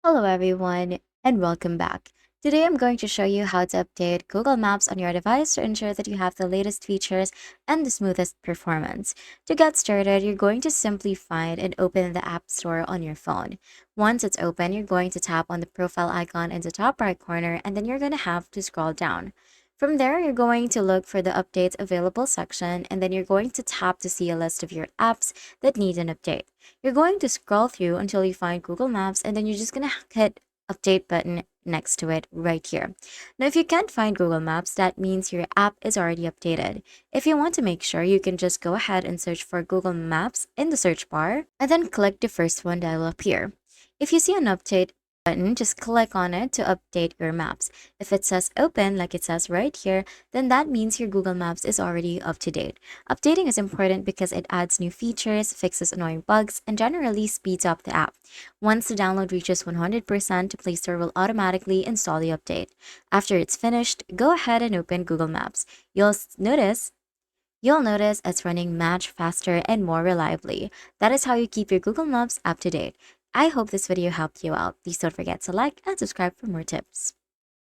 Hello everyone and welcome back. Today I'm going to show you how to update Google Maps on your device to ensure that you have the latest features and the smoothest performance. To get started, you're going to simply find and open the App Store on your phone. Once it's open, you're going to tap on the profile icon in the top right corner and then you're going to have to scroll down. From there, you're going to look for the Updates Available section and then you're going to tap to see a list of your apps that need an update. You're going to scroll through until you find Google Maps and then you're just going to hit update button next to it right here. Now, if you can't find Google Maps, that means your app is already updated. If you want to make sure, you can just go ahead and search for Google Maps in the search bar and then click the first one that will appear. If you see an update button, just click on it to update your maps. If it says open, like it says right here, then that means your Google Maps is already up to date. Updating is important because it adds new features, fixes annoying bugs, and generally speeds up the app. Once the download reaches 100%, Play Store will automatically install the update. After it's finished, go ahead and open Google Maps. You'll notice it's running much faster and more reliably. That is how you keep your Google Maps up to date. I hope this video helped you out. Please don't forget to like and subscribe for more tips.